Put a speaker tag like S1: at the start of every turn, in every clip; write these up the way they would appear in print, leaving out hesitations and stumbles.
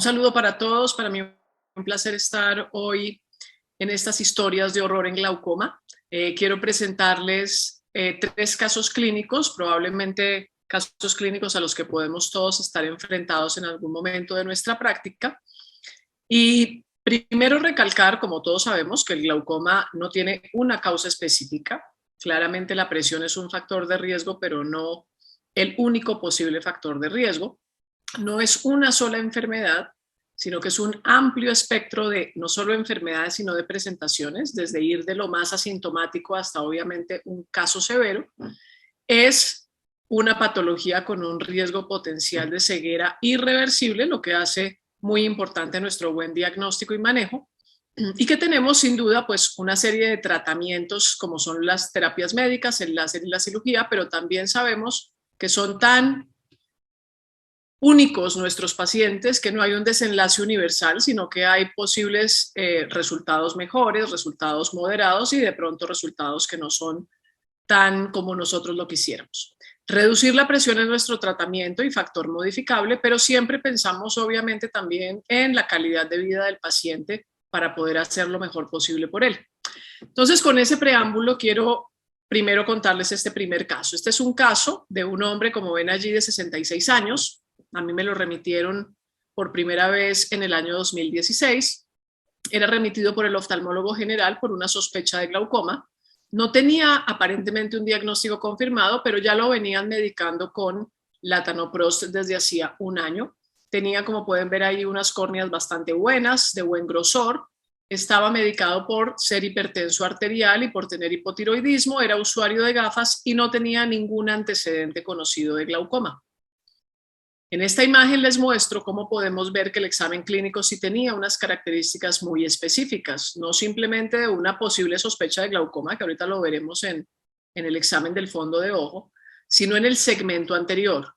S1: saludo para todos. Para mí es un placer estar hoy en estas historias de horror en glaucoma. Quiero presentarles 3 casos clínicos, probablemente casos clínicos a los que podemos todos estar enfrentados en algún momento de nuestra práctica. Y primero recalcar, como todos sabemos, que el glaucoma no tiene una causa específica. Claramente la presión es un factor de riesgo, pero no el único posible factor de riesgo. No es una sola enfermedad, sino que es un amplio espectro de no solo enfermedades, sino de presentaciones, desde ir de lo más asintomático hasta obviamente un caso severo. Es una patología con un riesgo potencial de ceguera irreversible, lo que hace muy importante nuestro buen diagnóstico y manejo, y que tenemos sin duda pues una serie de tratamientos como son las terapias médicas, el láser y la cirugía, pero también sabemos que son tan únicos nuestros pacientes que no hay un desenlace universal, sino que hay posibles resultados mejores, resultados moderados y de pronto resultados que no son tan como nosotros lo quisiéramos. Reducir la presión es nuestro tratamiento y factor modificable, pero siempre pensamos obviamente también en la calidad de vida del paciente para poder hacer lo mejor posible por él. Entonces, con ese preámbulo quiero primero contarles este primer caso. Este es un caso de un hombre, como ven allí, de 66 años. A mí me lo remitieron por primera vez en el año 2016. Era remitido por el oftalmólogo general por una sospecha de glaucoma. No tenía aparentemente un diagnóstico confirmado, pero ya lo venían medicando con latanoprost desde hacía un año. Tenía, como pueden ver ahí, unas córneas bastante buenas, de buen grosor. Estaba medicado por ser hipertenso arterial y por tener hipotiroidismo. Era usuario de gafas y no tenía ningún antecedente conocido de glaucoma. En esta imagen les muestro cómo podemos ver que el examen clínico sí tenía unas características muy específicas, no simplemente de una posible sospecha de glaucoma, que ahorita lo veremos en el examen del fondo de ojo, sino en el segmento anterior.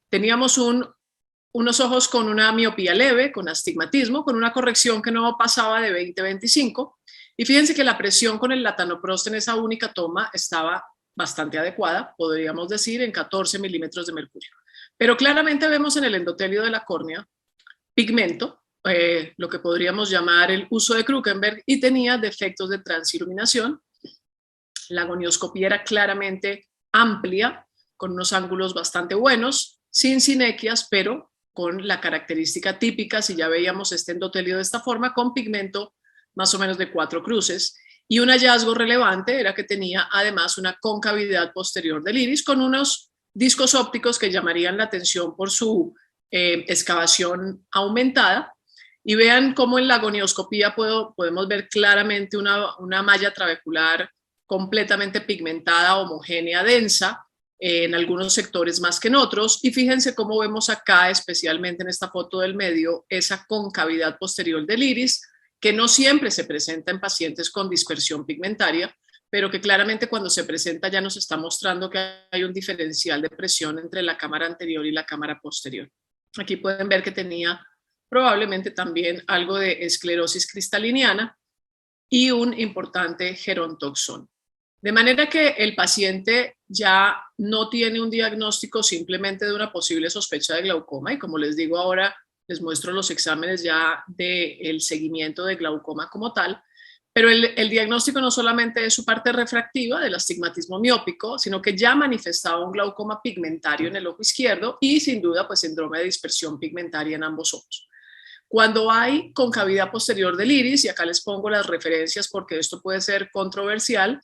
S1: Teníamos unos ojos con una miopía leve, con astigmatismo, con una corrección que no pasaba de 20-25, y fíjense que la presión con el latanoprost en esa única toma estaba bastante adecuada, podríamos decir en 14 milímetros de mercurio. Pero claramente vemos en el endotelio de la córnea pigmento, lo que podríamos llamar el uso de Krukenberg, y tenía defectos de transiluminación. La gonioscopía era claramente amplia, con unos ángulos bastante buenos, sin sinequias, pero con la característica típica, si ya veíamos este endotelio de esta forma, con pigmento más o menos de 4 cruces. Y un hallazgo relevante era que tenía además una concavidad posterior del iris con unos discos ópticos que llamarían la atención por su excavación aumentada. Y vean cómo en la gonioscopía podemos ver claramente una malla trabecular completamente pigmentada, homogénea, densa, en algunos sectores más que en otros. Y fíjense cómo vemos acá, especialmente en esta foto del medio, esa concavidad posterior del iris, que no siempre se presenta en pacientes con dispersión pigmentaria, pero que claramente cuando se presenta ya nos está mostrando que hay un diferencial de presión entre la cámara anterior y la cámara posterior. Aquí pueden ver que tenía probablemente también algo de esclerosis cristaliniana y un importante gerontoxón. De manera que el paciente ya no tiene un diagnóstico simplemente de una posible sospecha de glaucoma, y como les digo ahora, les muestro los exámenes ya del seguimiento de glaucoma como tal. Pero el diagnóstico no solamente es su parte refractiva del astigmatismo miópico, sino que ya manifestaba un glaucoma pigmentario en el ojo izquierdo y sin duda pues síndrome de dispersión pigmentaria en ambos ojos. Cuando hay concavidad posterior del iris, y acá les pongo las referencias porque esto puede ser controversial,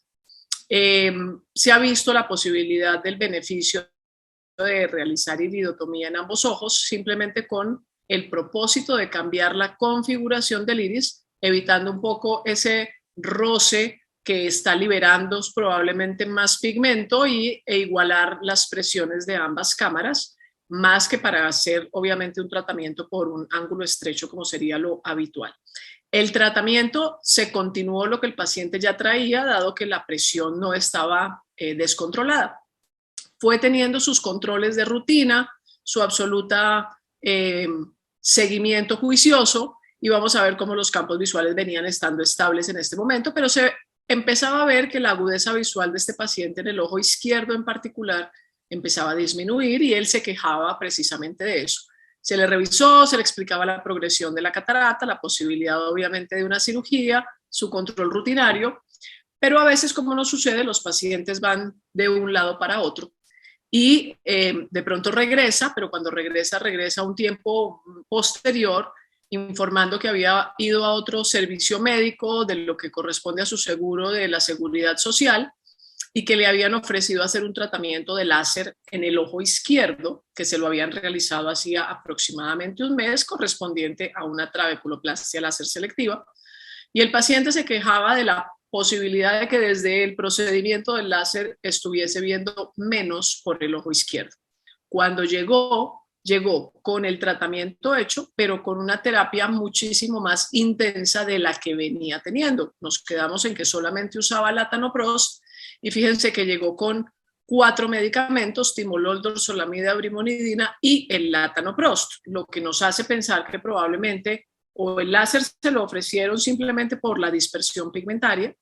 S1: se ha visto la posibilidad del beneficio de realizar iridotomía en ambos ojos simplemente con el propósito de cambiar la configuración del iris, evitando un poco ese roce que está liberando probablemente más pigmento e igualar las presiones de ambas cámaras, más que para hacer obviamente un tratamiento por un ángulo estrecho como sería lo habitual. El tratamiento se continuó lo que el paciente ya traía, dado que la presión no estaba descontrolada. Fue teniendo sus controles de rutina, su absoluta seguimiento juicioso, y vamos a ver cómo los campos visuales venían estando estables en este momento, pero se empezaba a ver que la agudeza visual de este paciente en el ojo izquierdo en particular empezaba a disminuir y él se quejaba precisamente de eso. Se le revisó, se le explicaba la progresión de la catarata, la posibilidad obviamente de una cirugía, su control rutinario, pero a veces, como nos sucede, los pacientes van de un lado para otro y de pronto regresa, pero cuando regresa, regresa un tiempo posterior informando que había ido a otro servicio médico de lo que corresponde a su seguro de la seguridad social y que le habían ofrecido hacer un tratamiento de láser en el ojo izquierdo, que se lo habían realizado hacía aproximadamente un mes, correspondiente a una trabeculoplastia láser selectiva. Y el paciente se quejaba de la posibilidad de que desde el procedimiento del láser estuviese viendo menos por el ojo izquierdo. Cuando llegó con el tratamiento hecho, pero con una terapia muchísimo más intensa de la que venía teniendo. Nos quedamos en que solamente usaba latanoprost y fíjense que llegó con 4 medicamentos, timolol, dorzolamida, brimonidina y el latanoprost, lo que nos hace pensar que probablemente o el láser se lo ofrecieron simplemente por la dispersión pigmentaria,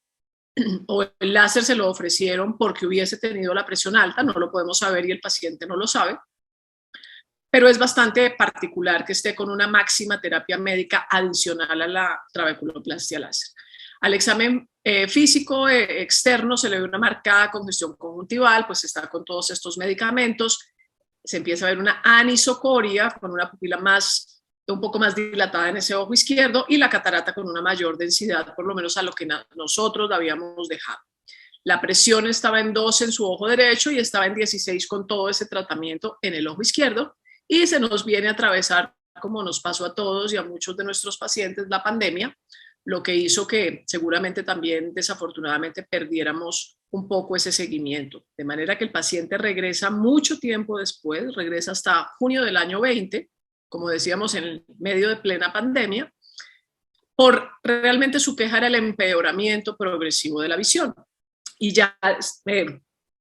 S1: o el láser se lo ofrecieron porque hubiese tenido la presión alta, no lo podemos saber y el paciente no lo sabe, pero es bastante particular que esté con una máxima terapia médica adicional a la trabeculoplastia láser. Al examen físico externo se le ve una marcada congestión conjuntival, pues está con todos estos medicamentos, se empieza a ver una anisocoria con una pupila un poco más dilatada en ese ojo izquierdo y la catarata con una mayor densidad, por lo menos a lo que nosotros la habíamos dejado. La presión estaba en 2 en su ojo derecho y estaba en 16 con todo ese tratamiento en el ojo izquierdo y se nos viene a atravesar, como nos pasó a todos y a muchos de nuestros pacientes, la pandemia, lo que hizo que seguramente también desafortunadamente perdiéramos un poco ese seguimiento. De manera que el paciente regresa mucho tiempo después, regresa hasta junio del año 20, como decíamos, en el medio de plena pandemia, por realmente su queja era el empeoramiento progresivo de la visión. Y ya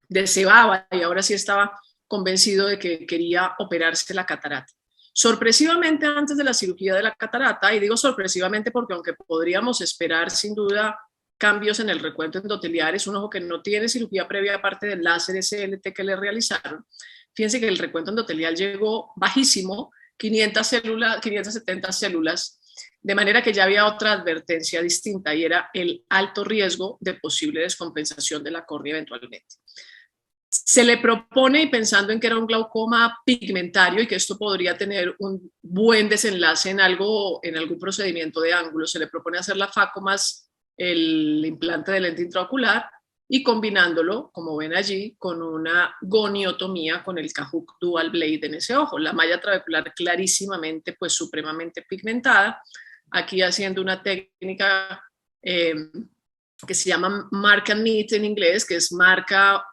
S1: deseaba y ahora sí estaba convencido de que quería operarse la catarata. Sorpresivamente, antes de la cirugía de la catarata, y digo sorpresivamente porque aunque podríamos esperar sin duda cambios en el recuento endoteliar, es un ojo que no tiene cirugía previa aparte del láser SLT que le realizaron. Fíjense que el recuento endotelial llegó bajísimo, 570 células, de manera que ya había otra advertencia distinta y era el alto riesgo de posible descompensación de la córnea eventualmente. Se le propone, y pensando en que era un glaucoma pigmentario y que esto podría tener un buen desenlace en algún procedimiento de ángulo, se le propone hacer la FACO más el implante de lente intraocular y combinándolo, como ven allí, con una goniotomía con el Cajuc Dual Blade en ese ojo. La malla trabecular clarísimamente, pues supremamente pigmentada. Aquí haciendo una técnica que se llama mark and meet en inglés, que es marca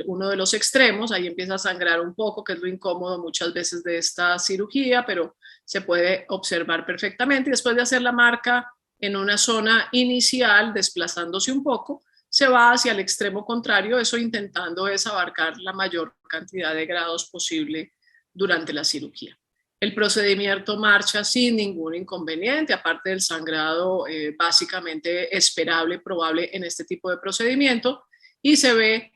S1: uno de los extremos, ahí empieza a sangrar un poco, que es lo incómodo muchas veces de esta cirugía, pero se puede observar perfectamente. Y después de hacer la marca en una zona inicial, desplazándose un poco, se va hacia el extremo contrario, eso intentando es abarcar la mayor cantidad de grados posible durante la cirugía. El procedimiento marcha sin ningún inconveniente, aparte del sangrado básicamente esperable, probable en este tipo de procedimiento, y se ve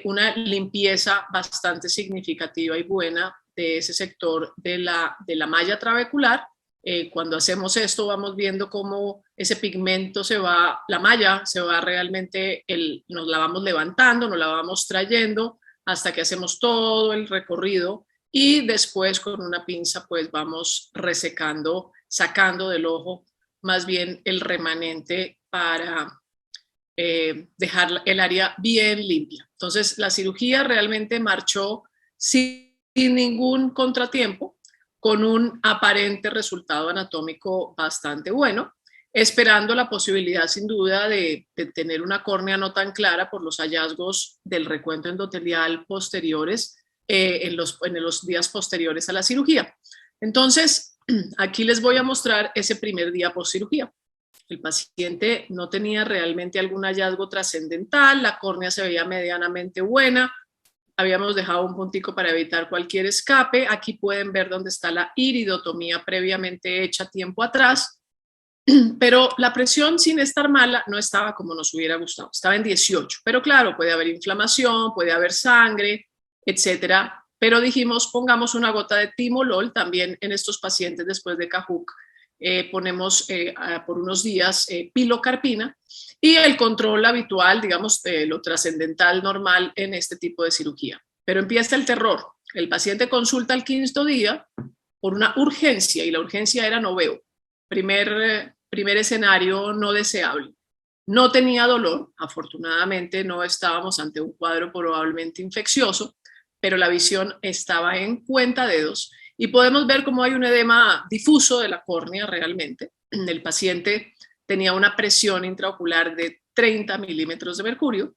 S1: una limpieza bastante significativa y buena de ese sector de la malla trabecular. Cuando hacemos esto vamos viendo cómo ese pigmento se va, la malla se va realmente, nos la vamos levantando, nos la vamos trayendo hasta que hacemos todo el recorrido y después con una pinza pues vamos resecando, sacando del ojo más bien el remanente para dejar el área bien limpia. Entonces la cirugía realmente marchó sin ningún contratiempo, con un aparente resultado anatómico bastante bueno, esperando la posibilidad sin duda de tener una córnea no tan clara por los hallazgos del recuento endotelial posteriores en los días posteriores a la cirugía. Entonces, aquí les voy a mostrar ese primer día post cirugía. El paciente no tenía realmente algún hallazgo trascendental, la córnea se veía medianamente buena, habíamos dejado un puntico para evitar cualquier escape. Aquí pueden ver dónde está la iridotomía previamente hecha tiempo atrás, pero la presión, sin estar mala, no estaba como nos hubiera gustado, estaba en 18, pero claro, puede haber inflamación, puede haber sangre, etcétera, pero dijimos pongamos una gota de timolol también en estos pacientes después de Cajuc. Ponemos por unos días pilocarpina y el control habitual, digamos, lo trascendental normal en este tipo de cirugía. Pero empieza el terror. El paciente consulta al 5.º día por una urgencia y la urgencia era noveo. Primer escenario no deseable. No tenía dolor, afortunadamente no estábamos ante un cuadro probablemente infeccioso, pero la visión estaba en cuentadedos y podemos ver cómo hay un edema difuso de la córnea realmente. El paciente tenía una presión intraocular de 30 milímetros de mercurio.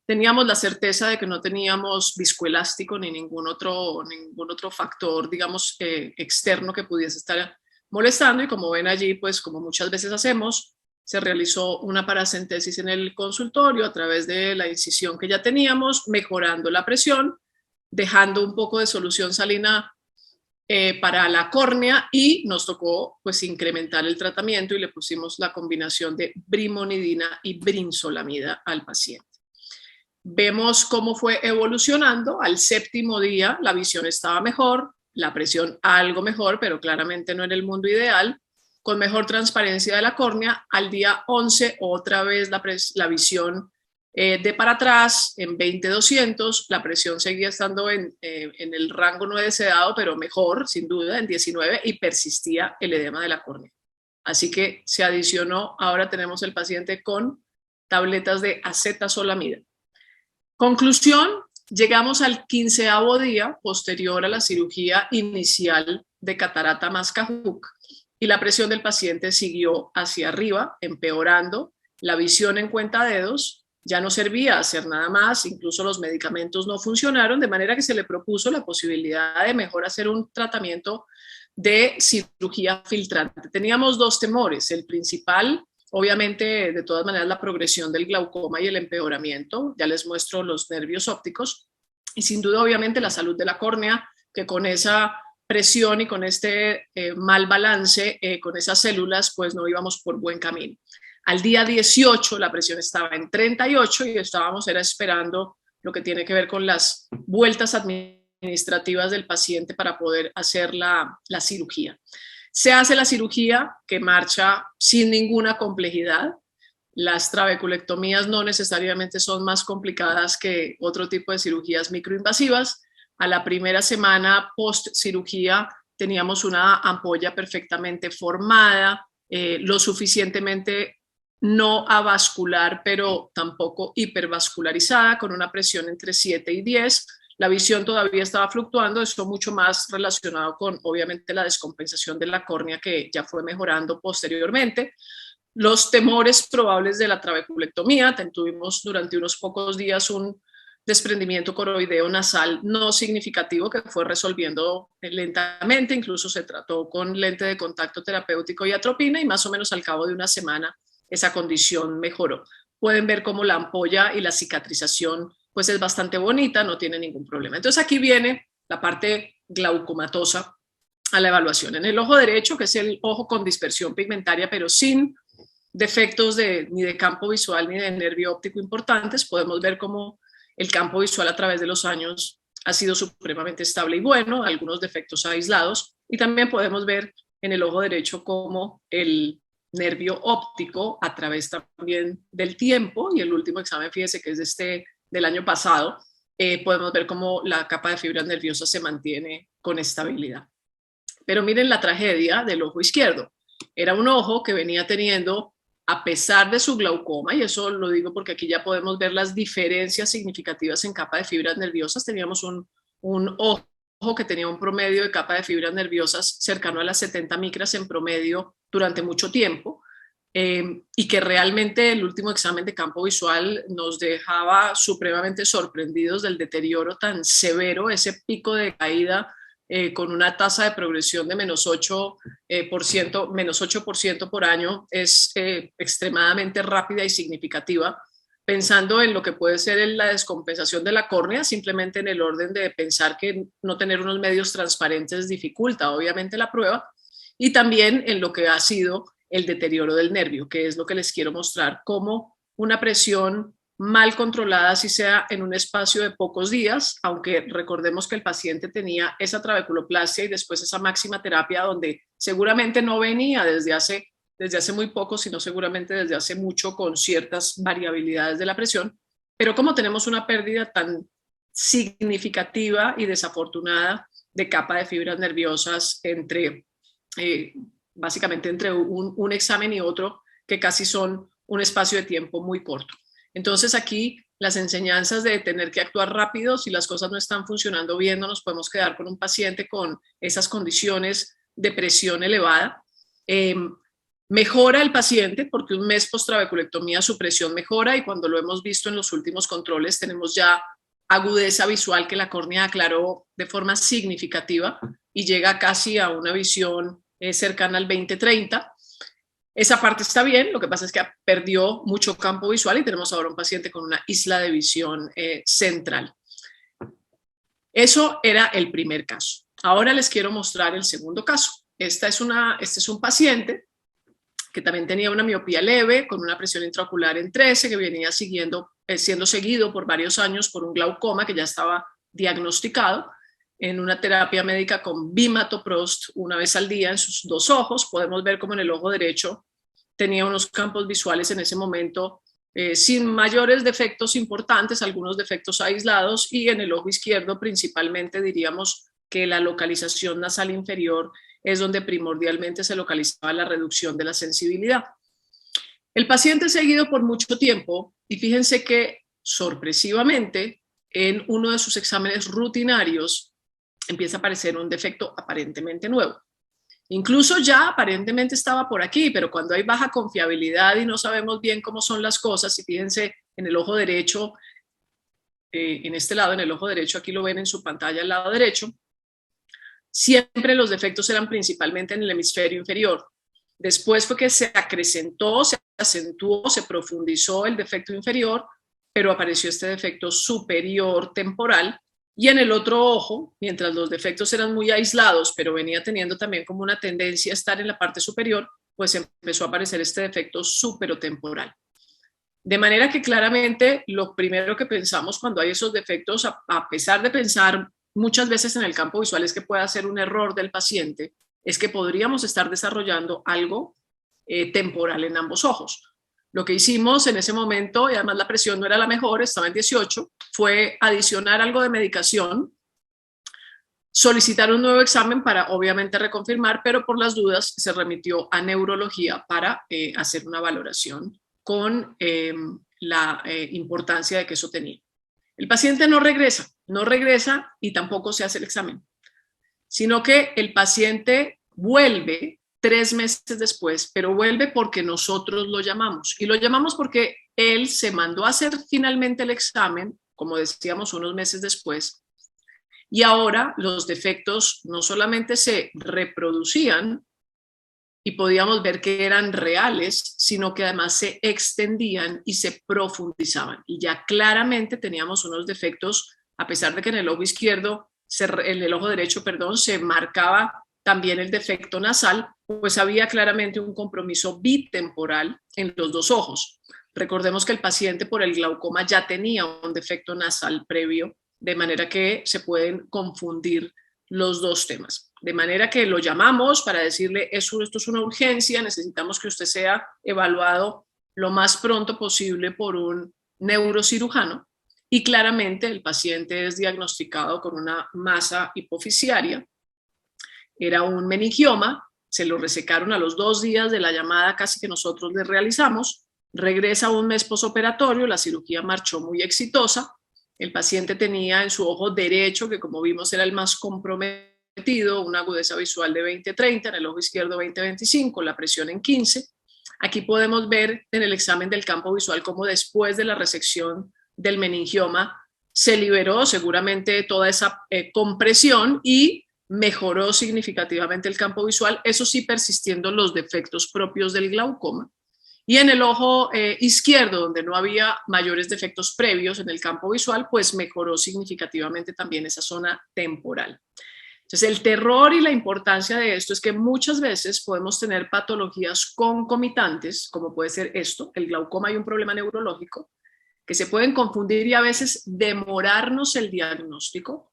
S1: Teníamos la certeza de que no teníamos viscoelástico ni ningún otro factor, digamos, externo que pudiese estar molestando y como ven allí, pues como muchas veces hacemos, se realizó una paracentesis en el consultorio a través de la incisión que ya teníamos, mejorando la presión, dejando un poco de solución salina para la córnea y nos tocó pues incrementar el tratamiento y le pusimos la combinación de brimonidina y brinzolamida al paciente. Vemos cómo fue evolucionando. Al 7.º día la visión estaba mejor, la presión algo mejor, pero claramente no en el mundo ideal, con mejor transparencia de la córnea. Al día 11 otra vez la visión de para atrás en 20-200, la presión seguía estando en el rango no deseado, pero mejor, sin duda, en 19 y persistía el edema de la córnea. Así que se adicionó, ahora tenemos el paciente con tabletas de acetazolamida. Conclusión, llegamos al 15.º día posterior a la cirugía inicial de catarata más Cajuc y la presión del paciente siguió hacia arriba, empeorando, la visión en cuentadedos ya no servía a hacer nada más, incluso los medicamentos no funcionaron, de manera que se le propuso la posibilidad de mejor hacer un tratamiento de cirugía filtrante. Teníamos dos temores, el principal, obviamente, de todas maneras, la progresión del glaucoma y el empeoramiento, ya les muestro los nervios ópticos, y sin duda, obviamente, la salud de la córnea, que con esa presión y con este mal balance, con esas células, pues no íbamos por buen camino. Al día 18 la presión estaba en 38 y estábamos esperando lo que tiene que ver con las vueltas administrativas del paciente para poder hacer la cirugía. Se hace la cirugía que marcha sin ninguna complejidad. Las trabeculectomías no necesariamente son más complicadas que otro tipo de cirugías microinvasivas. A la primera semana post cirugía teníamos una ampolla perfectamente formada, lo suficientemente no avascular, pero tampoco hipervascularizada, con una presión entre 7 y 10. La visión todavía estaba fluctuando, esto mucho más relacionado con, obviamente, la descompensación de la córnea que ya fue mejorando posteriormente. Los temores probables de la trabeculectomía, tuvimos durante unos pocos días un desprendimiento coroideo nasal no significativo que fue resolviendo lentamente, incluso se trató con lente de contacto terapéutico y atropina y más o menos al cabo de una semana esa condición mejoró. Pueden ver cómo la ampolla y la cicatrización pues es bastante bonita, no tiene ningún problema. Entonces aquí viene la parte glaucomatosa a la evaluación. En el ojo derecho, que es el ojo con dispersión pigmentaria, pero sin defectos ni de campo visual ni de nervio óptico importantes, podemos ver cómo el campo visual a través de los años ha sido supremamente estable y bueno, algunos defectos aislados, y también podemos ver en el ojo derecho cómo el nervio óptico a través también del tiempo, y el último examen, fíjese que es del año pasado, podemos ver cómo la capa de fibras nerviosas se mantiene con estabilidad. Pero miren la tragedia del ojo izquierdo. Era un ojo que venía teniendo, a pesar de su glaucoma, y eso lo digo porque aquí ya podemos ver las diferencias significativas en capa de fibras nerviosas, teníamos un ojo que tenía un promedio de capa de fibras nerviosas cercano a las 70 micras en promedio durante mucho tiempo, y que realmente el último examen de campo visual nos dejaba supremamente sorprendidos del deterioro tan severo, ese pico de caída con una tasa de progresión de -8% por año es extremadamente rápida y significativa. Pensando en lo que puede ser la descompensación de la córnea, simplemente en el orden de pensar que no tener unos medios transparentes dificulta obviamente la prueba, y también en lo que ha sido el deterioro del nervio, que es lo que les quiero mostrar, cómo una presión mal controlada, si sea en un espacio de pocos días, aunque recordemos que el paciente tenía esa trabeculoplastia y después esa máxima terapia donde seguramente no venía desde hace muy poco, sino seguramente desde hace mucho con ciertas variabilidades de la presión, pero como tenemos una pérdida tan significativa y desafortunada de capa de fibras nerviosas básicamente entre un examen y otro, que casi son un espacio de tiempo muy corto. Entonces aquí las enseñanzas de tener que actuar rápido, si las cosas no están funcionando bien, no nos podemos quedar con un paciente con esas condiciones de presión elevada. Mejora el paciente porque un mes post-trabeculectomía su presión mejora y cuando lo hemos visto en los últimos controles tenemos ya agudeza visual que la córnea aclaró de forma significativa y llega casi a una visión cercana al 20/30. Esa parte está bien, lo que pasa es que perdió mucho campo visual y tenemos ahora un paciente con una isla de visión central. Eso era el primer caso. Ahora les quiero mostrar el segundo caso. Este es un paciente que también tenía una miopía leve, con una presión intraocular en 13, que venía siendo seguido por varios años por un glaucoma que ya estaba diagnosticado en una terapia médica con bimatoprost una vez al día en sus dos ojos. Podemos ver como en el ojo derecho tenía unos campos visuales en ese momento sin mayores defectos importantes, algunos defectos aislados, y en el ojo izquierdo principalmente diríamos que la localización nasal inferior es donde primordialmente se localizaba la reducción de la sensibilidad. El paciente seguido por mucho tiempo, y fíjense que sorpresivamente en uno de sus exámenes rutinarios empieza a aparecer un defecto aparentemente nuevo. Incluso ya aparentemente estaba por aquí, pero cuando hay baja confiabilidad y no sabemos bien cómo son las cosas, y fíjense en el ojo derecho, en este lado, en el ojo derecho, aquí lo ven en su pantalla al lado derecho, siempre los defectos eran principalmente en el hemisferio inferior. Después fue que se acrecentó, se acentuó, se profundizó el defecto inferior, pero apareció este defecto superior temporal. Y en el otro ojo, mientras los defectos eran muy aislados, pero venía teniendo también como una tendencia a estar en la parte superior, pues empezó a aparecer este defecto superotemporal. De manera que claramente lo primero que pensamos cuando hay esos defectos, a pesar de pensar muchas veces en el campo visual es que pueda ser un error del paciente, es que podríamos estar desarrollando algo temporal en ambos ojos. Lo que hicimos en ese momento, y además la presión no era la mejor, estaba en 18, fue adicionar algo de medicación, solicitar un nuevo examen para obviamente reconfirmar, pero por las dudas se remitió a neurología para hacer una valoración con la importancia de que eso tenía. El paciente no regresa y tampoco se hace el examen, sino que el paciente vuelve 3 meses después, pero vuelve porque nosotros lo llamamos. Y lo llamamos porque él se mandó a hacer finalmente el examen, como decíamos, unos meses después, y ahora los defectos no solamente se reproducían y podíamos ver que eran reales, sino que además se extendían y se profundizaban. Y ya claramente teníamos unos defectos, a pesar de que en el ojo izquierdo, en el ojo derecho, perdón, se marcaba también el defecto nasal, pues había claramente un compromiso bitemporal en los dos ojos. Recordemos que el paciente por el glaucoma ya tenía un defecto nasal previo, de manera que se pueden confundir los dos temas. De manera que lo llamamos para decirle, esto es una urgencia, necesitamos que usted sea evaluado lo más pronto posible por un neurocirujano, y claramente el paciente es diagnosticado con una masa hipofisiaria. Era un meningioma, se lo resecaron a los 2 días de la llamada casi que nosotros le realizamos, regresa un mes posoperatorio, la cirugía marchó muy exitosa, el paciente tenía en su ojo derecho, que como vimos era el más comprometido, una agudeza visual de 20/30, en el ojo izquierdo 20/25, la presión en 15. Aquí podemos ver en el examen del campo visual cómo después de la resección del meningioma se liberó seguramente toda esa compresión y mejoró significativamente el campo visual, eso sí persistiendo los defectos propios del glaucoma. Y en el ojo izquierdo, donde no había mayores defectos previos en el campo visual, pues mejoró significativamente también esa zona temporal. Entonces, el terror y la importancia de esto es que muchas veces podemos tener patologías concomitantes, como puede ser esto, el glaucoma y un problema neurológico, que se pueden confundir y a veces demorarnos el diagnóstico,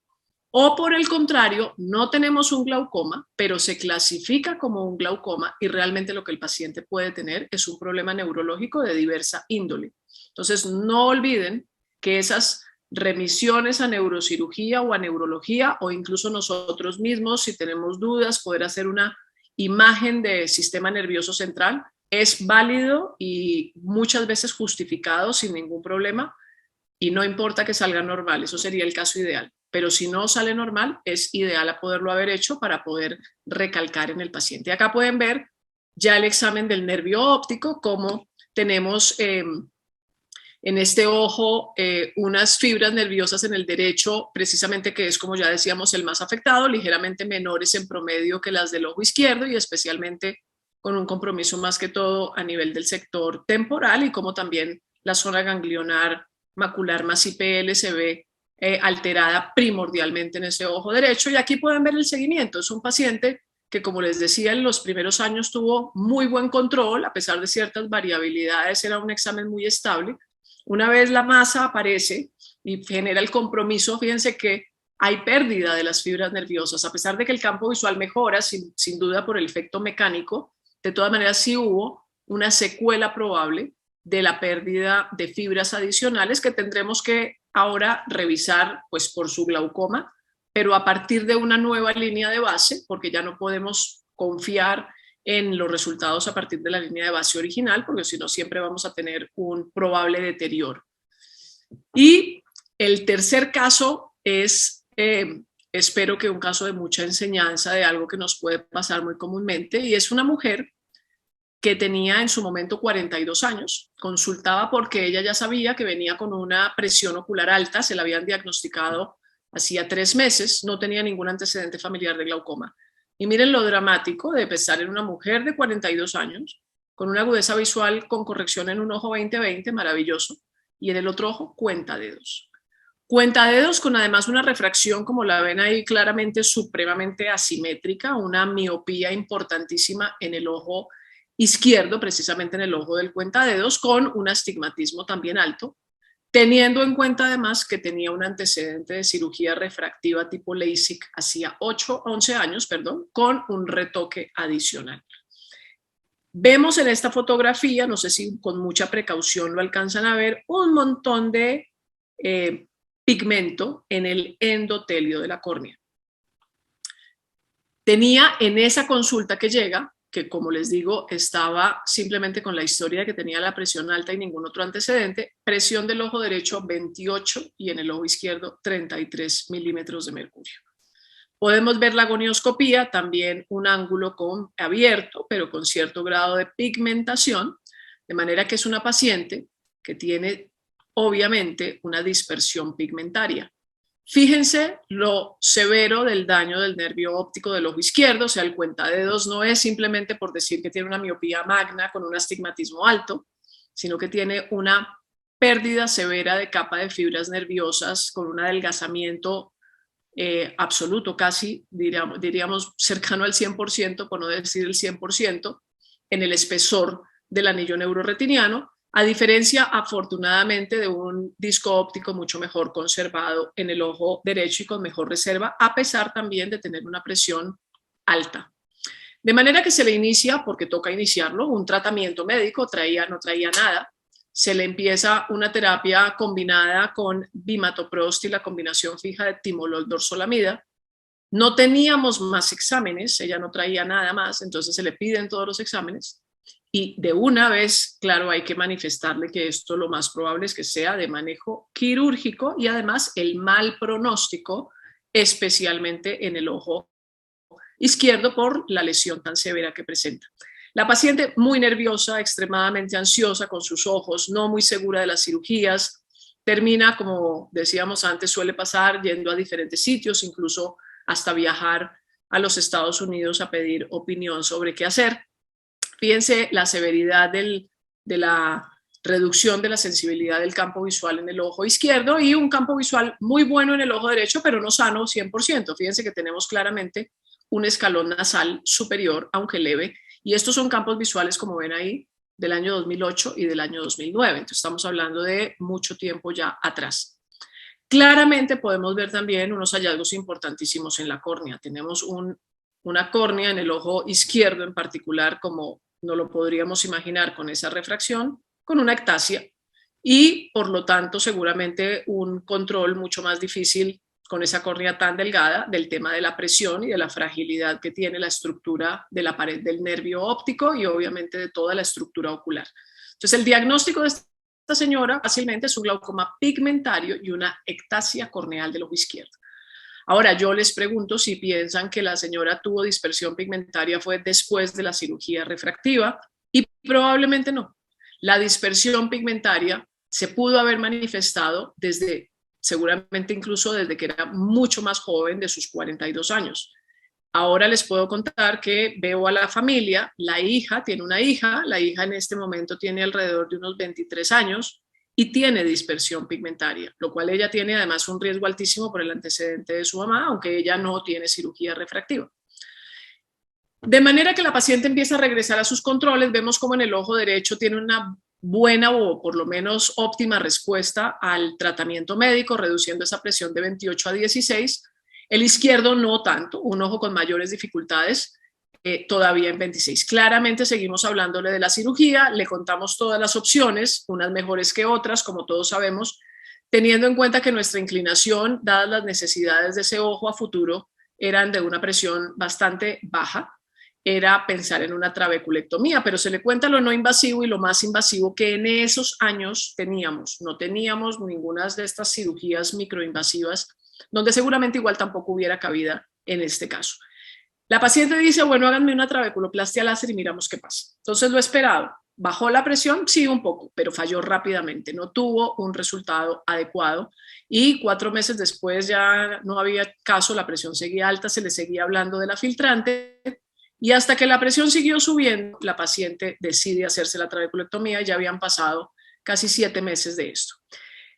S1: o por el contrario, no tenemos un glaucoma, pero se clasifica como un glaucoma y realmente lo que el paciente puede tener es un problema neurológico de diversa índole. Entonces, no olviden que esas remisiones a neurocirugía o a neurología, o incluso nosotros mismos, si tenemos dudas, poder hacer una imagen de sistema nervioso central, es válido y muchas veces justificado sin ningún problema, y no importa que salga normal, eso sería el caso ideal. Pero si no sale normal, es ideal a poderlo haber hecho para poder recalcar en el paciente. Acá pueden ver ya el examen del nervio óptico, como tenemos en este ojo unas fibras nerviosas en el derecho, precisamente que es, como ya decíamos, el más afectado, ligeramente menores en promedio que las del ojo izquierdo y especialmente con un compromiso más que todo a nivel del sector temporal, y como también la zona ganglionar macular más IPL se ve alterada primordialmente en ese ojo derecho. Y aquí pueden ver el seguimiento. Es un paciente que, como les decía, en los primeros años tuvo muy buen control, a pesar de ciertas variabilidades, era un examen muy estable. Una vez la masa aparece y genera el compromiso, fíjense que hay pérdida de las fibras nerviosas, a pesar de que el campo visual mejora, sin duda por el efecto mecánico, de todas maneras sí hubo una secuela probable de la pérdida de fibras adicionales que tendremos que ahora revisar pues por su glaucoma, pero a partir de una nueva línea de base, porque ya no podemos confiar en los resultados a partir de la línea de base original, porque si no siempre vamos a tener un probable deterioro. Y el tercer caso es, espero que un caso de mucha enseñanza de algo que nos puede pasar muy comúnmente, y es una mujer que tenía en su momento 42 años, consultaba porque ella ya sabía que venía con una presión ocular alta, se la habían diagnosticado hacía 3 meses, no tenía ningún antecedente familiar de glaucoma. Y miren lo dramático de pensar en una mujer de 42 años, con una agudeza visual con corrección en un ojo 20/20, maravilloso, y en el otro ojo cuentadedos. Cuentadedos con además una refracción, como la ven ahí, claramente supremamente asimétrica, una miopía importantísima en el ojo izquierdo, precisamente en el ojo del cuentadedos, con un astigmatismo también alto, teniendo en cuenta además que tenía un antecedente de cirugía refractiva tipo LASIK hacía 11 años, con un retoque adicional. Vemos en esta fotografía, no sé si con mucha precaución lo alcanzan a ver, un montón de pigmento en el endotelio de la córnea. Tenía en esa consulta que llega, que como les digo, estaba simplemente con la historia de que tenía la presión alta y ningún otro antecedente, presión del ojo derecho 28 y en el ojo izquierdo 33 milímetros de mercurio. Podemos ver la gonioscopía, también un ángulo abierto, pero con cierto grado de pigmentación, de manera que es una paciente que tiene obviamente una dispersión pigmentaria. Fíjense lo severo del daño del nervio óptico del ojo izquierdo, o sea, el cuentadedos no es simplemente por decir que tiene una miopía magna con un astigmatismo alto, sino que tiene una pérdida severa de capa de fibras nerviosas con un adelgazamiento absoluto, casi diríamos cercano al 100%, por no decir el 100%, en el espesor del anillo neuroretiniano, a diferencia afortunadamente de un disco óptico mucho mejor conservado en el ojo derecho y con mejor reserva, a pesar también de tener una presión alta. De manera que se le inicia, porque toca iniciarlo, un tratamiento médico, no traía nada. Se le empieza una terapia combinada con bimatoprost y la combinación fija de timolol dorzolamida. No teníamos más exámenes, ella no traía nada más, entonces se le piden todos los exámenes. Y de una vez, claro, hay que manifestarle que esto lo más probable es que sea de manejo quirúrgico y además el mal pronóstico, especialmente en el ojo izquierdo por la lesión tan severa que presenta. La paciente muy nerviosa, extremadamente ansiosa con sus ojos, no muy segura de las cirugías, termina, como decíamos antes, suele pasar yendo a diferentes sitios, incluso hasta viajar a los Estados Unidos a pedir opinión sobre qué hacer. Fíjense la severidad de la reducción de la sensibilidad del campo visual en el ojo izquierdo y un campo visual muy bueno en el ojo derecho, pero no sano 100%. Fíjense que tenemos claramente un escalón nasal superior, aunque leve, y estos son campos visuales, como ven ahí, del año 2008 y del año 2009. Entonces estamos hablando de mucho tiempo ya atrás. Claramente podemos ver también unos hallazgos importantísimos en la córnea. Tenemos una córnea en el ojo izquierdo en particular, como no lo podríamos imaginar con esa refracción, con una ectasia y por lo tanto seguramente un control mucho más difícil con esa córnea tan delgada del tema de la presión y de la fragilidad que tiene la estructura de la pared del nervio óptico y obviamente de toda la estructura ocular. Entonces el diagnóstico de esta señora fácilmente es un glaucoma pigmentario y una ectasia corneal del ojo izquierdo. Ahora yo les pregunto si piensan que la señora tuvo dispersión pigmentaria fue después de la cirugía refractiva y probablemente no. La dispersión pigmentaria se pudo haber manifestado desde, seguramente incluso desde que era mucho más joven, de sus 42 años. Ahora les puedo contar que veo a la familia, la hija tiene una hija, la hija en este momento tiene alrededor de unos 23 años y tiene dispersión pigmentaria, lo cual ella tiene además un riesgo altísimo por el antecedente de su mamá, aunque ella no tiene cirugía refractiva. De manera que la paciente empieza a regresar a sus controles, vemos como en el ojo derecho tiene una buena o por lo menos óptima respuesta al tratamiento médico, reduciendo esa presión de 28 a 16. El izquierdo no tanto, un ojo con mayores dificultades, todavía en 26. Claramente seguimos hablándole de la cirugía, le contamos todas las opciones, unas mejores que otras, como todos sabemos, teniendo en cuenta que nuestra inclinación, dadas las necesidades de ese ojo a futuro, eran de una presión bastante baja, era pensar en una trabeculectomía, pero se le cuenta lo no invasivo y lo más invasivo que en esos años teníamos. No teníamos ninguna de estas cirugías microinvasivas, donde seguramente igual tampoco hubiera cabida en este caso. La paciente dice, bueno, háganme una trabeculoplastia láser y miramos qué pasa. Entonces lo esperado. ¿Bajó la presión? Sí, un poco, pero falló rápidamente. No tuvo un resultado adecuado y 4 meses después ya no había caso, la presión seguía alta, se le seguía hablando de la filtrante. Y hasta que la presión siguió subiendo, la paciente decide hacerse la trabeculectomía y ya habían pasado casi 7 meses de esto.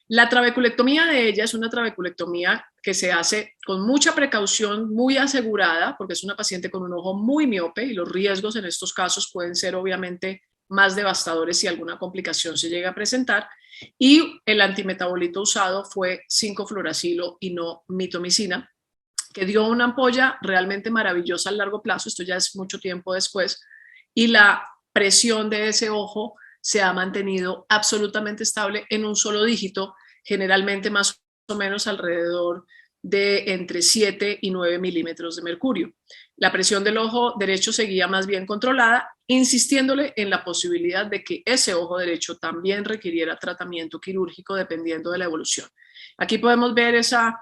S1: La trabeculectomía de ella es una trabeculectomía que se hace con mucha precaución, muy asegurada, porque es una paciente con un ojo muy miope y los riesgos en estos casos pueden ser obviamente más devastadores si alguna complicación se llega a presentar. Y el antimetabolito usado fue 5-fluoracilo y no mitomicina, que dio una ampolla realmente maravillosa a largo plazo, esto ya es mucho tiempo después, y la presión de ese ojo se ha mantenido absolutamente estable en un solo dígito, generalmente más o menos alrededor de entre 7 y 9 milímetros de mercurio. La presión del ojo derecho seguía más bien controlada, insistiéndole en la posibilidad de que ese ojo derecho también requiriera tratamiento quirúrgico dependiendo de la evolución. Aquí podemos ver esa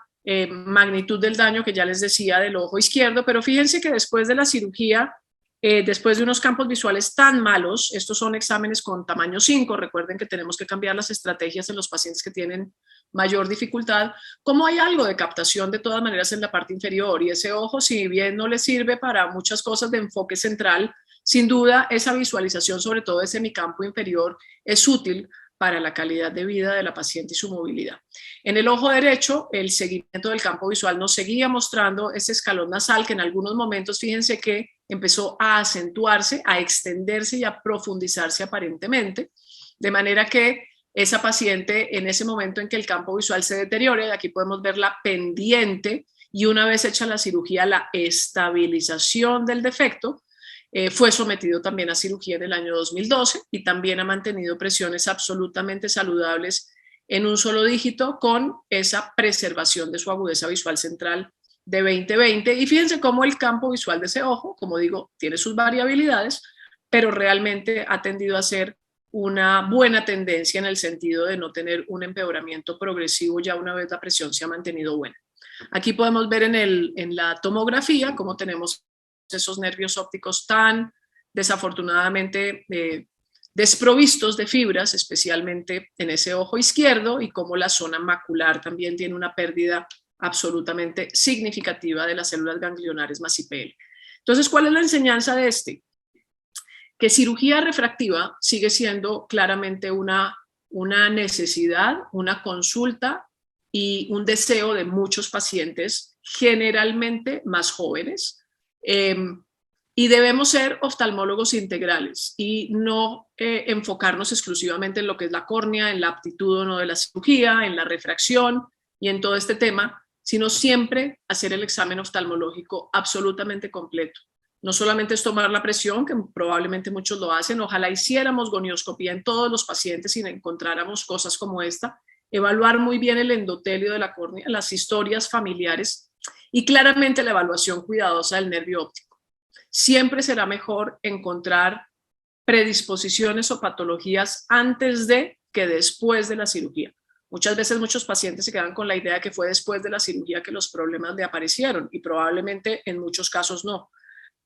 S1: magnitud del daño que ya les decía del ojo izquierdo, pero fíjense que después de la cirugía, después de unos campos visuales tan malos, estos son exámenes con tamaño 5, recuerden que tenemos que cambiar las estrategias en los pacientes que tienen mayor dificultad, como hay algo de captación de todas maneras en la parte inferior y ese ojo, si bien no le sirve para muchas cosas de enfoque central, sin duda esa visualización, sobre todo de semicampo inferior, es útil para la calidad de vida de la paciente y su movilidad. En el ojo derecho, el seguimiento del campo visual nos seguía mostrando ese escalón nasal que en algunos momentos, fíjense que empezó a acentuarse, a extenderse y a profundizarse aparentemente, de manera que esa paciente en ese momento en que el campo visual se deteriore, aquí podemos ver la pendiente y una vez hecha la cirugía, la estabilización del defecto, fue sometido también a cirugía en el año 2012 y también ha mantenido presiones absolutamente saludables en un solo dígito con esa preservación de su agudeza visual central de 20/20. Y fíjense cómo el campo visual de ese ojo, como digo, tiene sus variabilidades, pero realmente ha tendido a ser una buena tendencia en el sentido de no tener un empeoramiento progresivo ya una vez la presión se ha mantenido buena. Aquí podemos ver en la tomografía cómo tenemos esos nervios ópticos tan desafortunadamente desprovistos de fibras, especialmente en ese ojo izquierdo, y cómo la zona macular también tiene una pérdida absolutamente significativa de las células ganglionares más IPL. Entonces, ¿cuál es la enseñanza de este? Que cirugía refractiva sigue siendo claramente una necesidad, una consulta y un deseo de muchos pacientes, generalmente más jóvenes, Y debemos ser oftalmólogos integrales y no enfocarnos exclusivamente en lo que es la córnea, en la aptitud o no de la cirugía, en la refracción y en todo este tema, sino siempre hacer el examen oftalmológico absolutamente completo. No solamente es tomar la presión, que probablemente muchos lo hacen, ojalá hiciéramos gonioscopía en todos los pacientes y encontráramos cosas como esta, evaluar muy bien el endotelio de la córnea, las historias familiares y claramente la evaluación cuidadosa del nervio óptico. Siempre será mejor encontrar predisposiciones o patologías antes de que después de la cirugía. Muchas veces muchos pacientes se quedan con la idea que fue después de la cirugía que los problemas le aparecieron y probablemente en muchos casos no.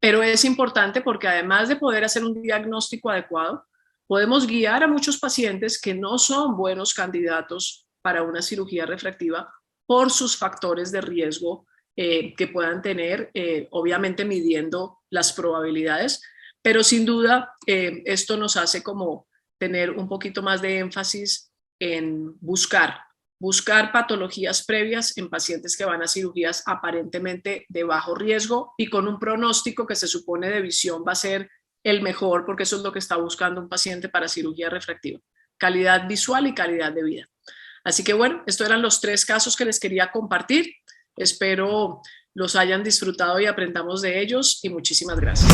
S1: Pero es importante porque además de poder hacer un diagnóstico adecuado, podemos guiar a muchos pacientes que no son buenos candidatos para una cirugía refractiva por sus factores de riesgo que puedan tener, obviamente midiendo las probabilidades, pero sin duda esto nos hace como tener un poquito más de énfasis en buscar patologías previas en pacientes que van a cirugías aparentemente de bajo riesgo y con un pronóstico que se supone de visión va a ser el mejor, porque eso es lo que está buscando un paciente para cirugía refractiva: calidad visual y calidad de vida. Así que bueno, estos eran los 3 casos que les quería compartir. Espero los hayan disfrutado y aprendamos de ellos, y muchísimas gracias.